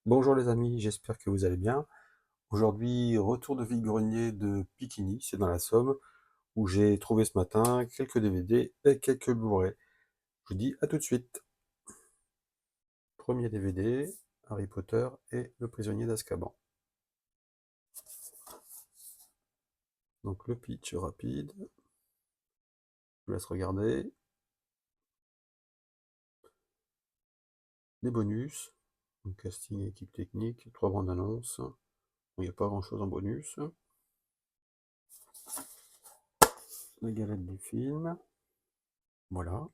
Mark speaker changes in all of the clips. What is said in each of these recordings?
Speaker 1: Bonjour les amis, j'espère que vous allez bien. Aujourd'hui, retour de vide-grenier de Piquigny, c'est dans la Somme, où j'ai trouvé ce matin quelques DVD et quelques Blu-ray. Je vous dis à tout de suite. Premier DVD, Harry Potter et le prisonnier d'Azkaban. Donc le pitch rapide, je vous laisse regarder. Les bonus, donc casting et équipe technique, 3 bandes annonces. Bon, il n'y a pas grand chose en bonus. La galette du film. Voilà.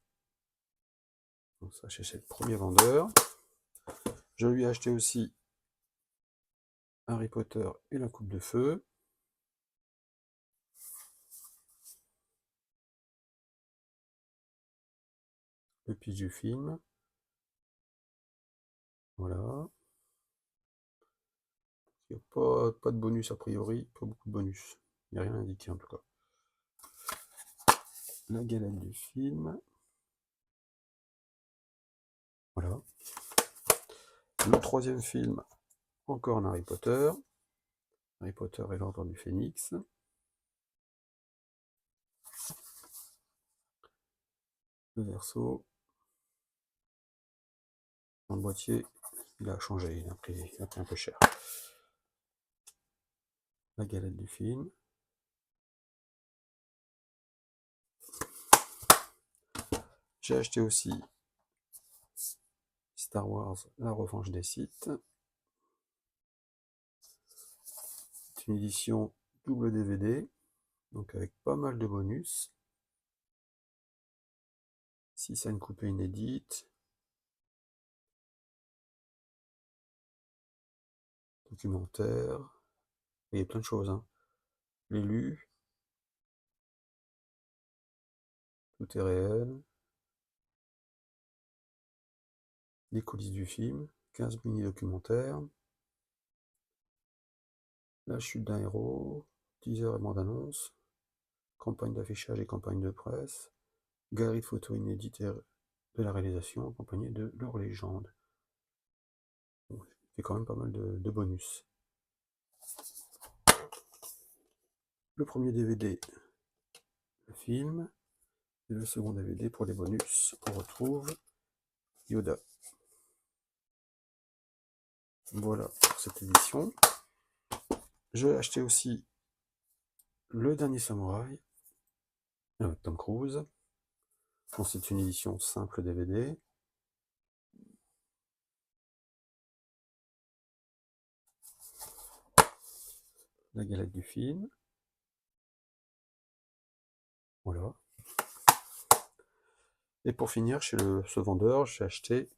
Speaker 1: Donc ça, c'est le premier vendeur. Je lui ai acheté aussi Harry Potter et la coupe de feu. Le pitch du film. Voilà. Il n'y a pas de bonus a priori, pas beaucoup de bonus. Il n'y a rien indiqué en tout cas. La galette du film. Voilà. Le troisième film, encore un Harry Potter. Harry Potter et l'ordre du Phénix. Le verso. Dans le boîtier, il a changé, il a pris un peu cher. La galette du film. J'ai acheté aussi Star Wars, la revanche des Sith. C'est une édition double DVD, donc avec pas mal de bonus. 6 scènes coupées inédites. Documentaire. Il y a plein de choses. Hein. L'élu. Tout est réel. Les coulisses du film. 15 mini-documentaires. La chute d'un héros. Teaser et bande-annonce. Campagne d'affichage et campagne de presse. Galerie de photos inédites de la réalisation, accompagnée de leur légende. Bon, il y a quand même pas mal de bonus. Le premier DVD, le film. Et le second DVD pour les bonus, on retrouve Yoda. Voilà pour cette édition. J'ai acheté aussi Le Dernier Samouraï avec Tom Cruise. Bon, c'est une édition simple DVD. La galette du film. Voilà. Et pour finir, chez ce vendeur, j'ai acheté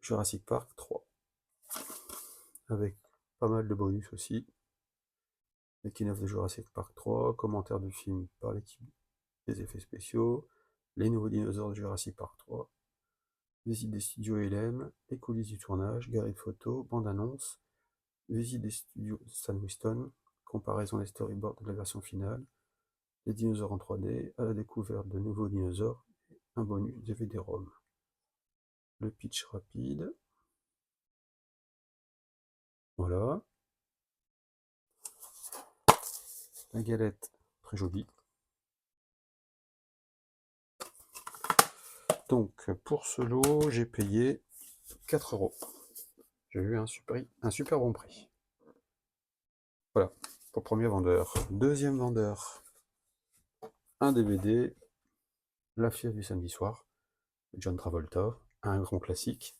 Speaker 1: Jurassic Park 3. Avec pas mal de bonus aussi. Making-of de Jurassic Park 3, commentaire du film par l'équipe des effets spéciaux, les nouveaux dinosaures de Jurassic Park 3, visite des studios LM, les coulisses du tournage, galerie de photos, bande-annonce, visite des studios Stan Winston, comparaison des storyboards de la version finale, les dinosaures en 3D, à la découverte de nouveaux dinosaures, et un bonus DVD-ROM. Le pitch rapide. Voilà. La galette, très jolie. Donc, pour ce lot, j'ai payé 4 €. J'ai eu un super bon prix. Voilà, pour premier vendeur. Deuxième vendeur, un DVD, La fièvre du samedi soir, John Travolta, un grand classique.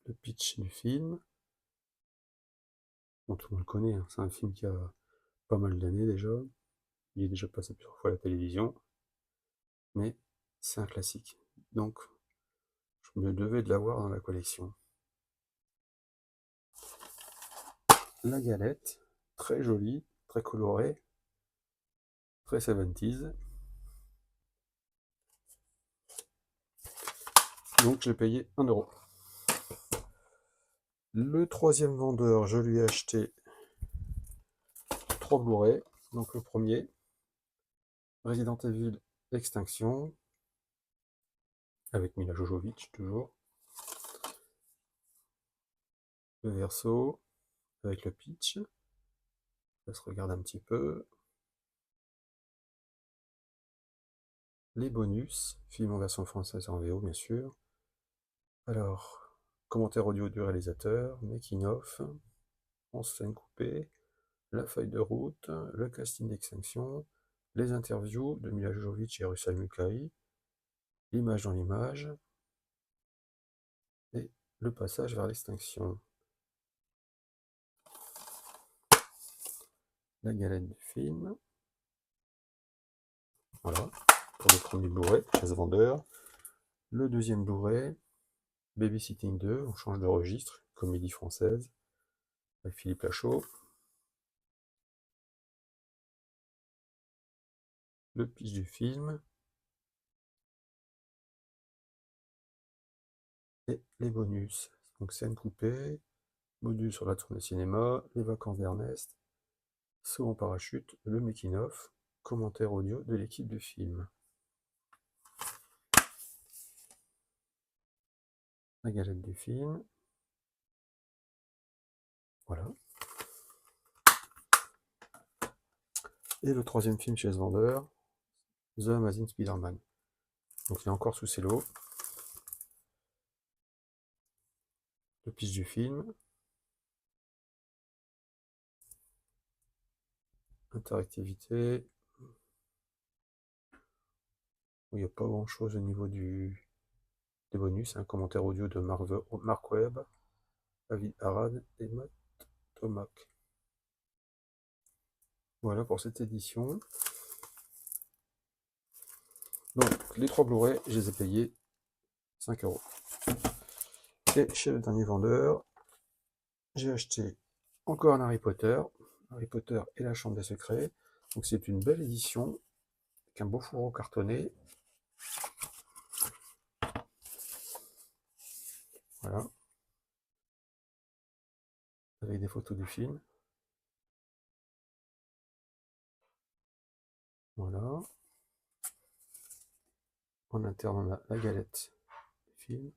Speaker 1: Le pitch du film, bon, tout le monde le connaît, hein. C'est un film qui a pas mal d'années déjà. Il est déjà passé plusieurs fois à la télévision, mais c'est un classique. Donc, je me devais de l'avoir dans la collection. La galette, très jolie, très colorée, très 70s. Donc, j'ai payé 1 €. Le troisième vendeur, je lui ai acheté 3 Blu-ray. Donc, le premier, Resident Evil Extinction, avec Mila Jovovich toujours. le verso avec le pitch. Ça se regarde un petit peu. Les bonus, film en version française et en VO bien sûr. Alors, commentaire audio du réalisateur, making of, en scène coupée, la feuille de route, le casting d'extinction, les interviews de Mila Jovovich et Russell Mulcahy, l'image dans l'image, et le passage vers l'extinction. La galette du film. Voilà, pour le premier Blu-ray, chez ce vendeur. Le deuxième Blu-ray, Babysitting 2, on change de registre, comédie française, avec Philippe Lachaud. Le pitch du film. Et les bonus. Donc scène coupée, module sur la tournée cinéma, les vacances d'Ernest, saut en parachute, le making-of, commentaire audio de l'équipe du film. La galette du film. Voilà. Et le troisième film chez ce vendeur, The Amazing Spider-Man. Donc il est encore sous cello. Le pitch du film. Interactivité. Il n'y a pas grand chose au niveau des bonus. Un commentaire audio de Mark Webb, David Arad et Matt Tomac. Voilà pour cette édition. Donc les 3 Blu-ray, je les ai payés 5 €. Et chez le dernier vendeur, j'ai acheté encore un Harry Potter et la Chambre des Secrets. Donc c'est une belle édition, avec un beau fourreau cartonné. Voilà. Avec des photos du film. Voilà. En interne, on a la galette du film,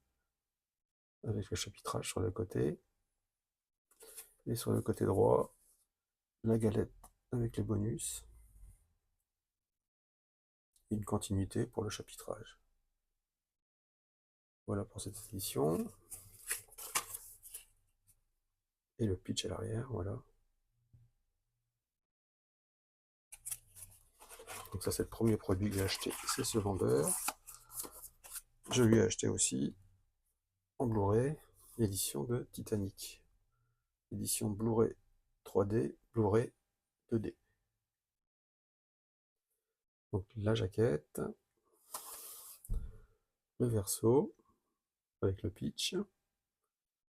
Speaker 1: avec le chapitrage sur le côté. Et sur le côté droit, la galette avec les bonus. Et une continuité pour le chapitrage. Voilà pour cette édition. Et le pitch à l'arrière, voilà. Donc ça c'est le premier produit que j'ai acheté, c'est ce vendeur. Je lui ai acheté aussi en Blu-ray l'édition de Titanic. Édition Blu-ray 3D, Blu-ray 2D. Donc la jaquette, le verso, avec le pitch.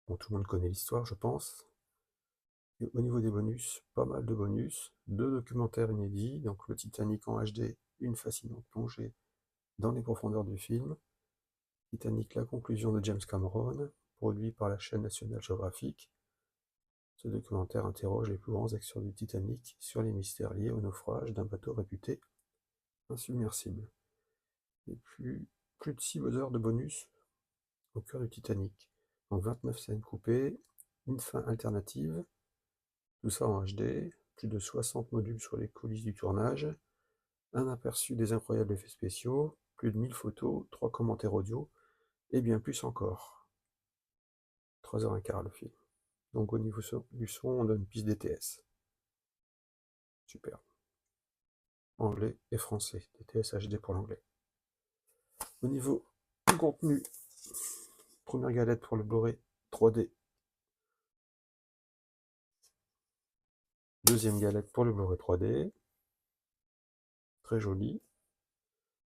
Speaker 1: Bon, tout le monde connaît l'histoire, je pense. Et au niveau des bonus, pas mal de bonus. 2 documentaires inédits, donc le Titanic en HD, une fascinante plongée dans les profondeurs du film. Titanic, la conclusion de James Cameron, produit par la chaîne National Geographic. Ce documentaire interroge les plus grands acteurs du Titanic sur les mystères liés au naufrage d'un bateau réputé insubmersible. Et plus de 6 heures de bonus au cœur du Titanic. Donc 29 scènes coupées, une fin alternative, tout ça en HD, plus de 60 modules sur les coulisses du tournage, un aperçu des incroyables effets spéciaux, plus de 1000 photos, 3 commentaires audio, et bien plus encore. 3h15 le film. Donc au niveau du son, on a une piste DTS. Super. Anglais et français. DTS HD pour l'anglais. Au niveau du contenu, première galette pour le Blu-ray 3D. Deuxième galette pour le Blu-ray 3D. Très joli.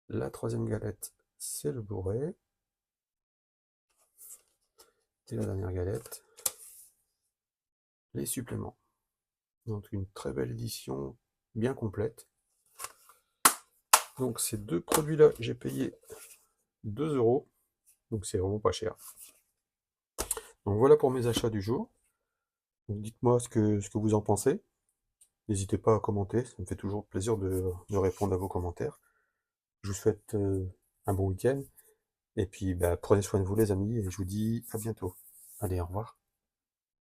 Speaker 1: La troisième galette, c'est le Blu-ray. Et la dernière galette, les suppléments. Donc une très belle édition, bien complète. Donc ces deux produits-là, j'ai payé 2 €. Donc c'est vraiment pas cher. Donc voilà pour mes achats du jour. Dites-moi ce que vous en pensez. N'hésitez pas à commenter, ça me fait toujours plaisir de répondre à vos commentaires. Je vous souhaite un bon week-end. Et puis prenez soin de vous les amis et je vous dis à bientôt. Allez, au revoir.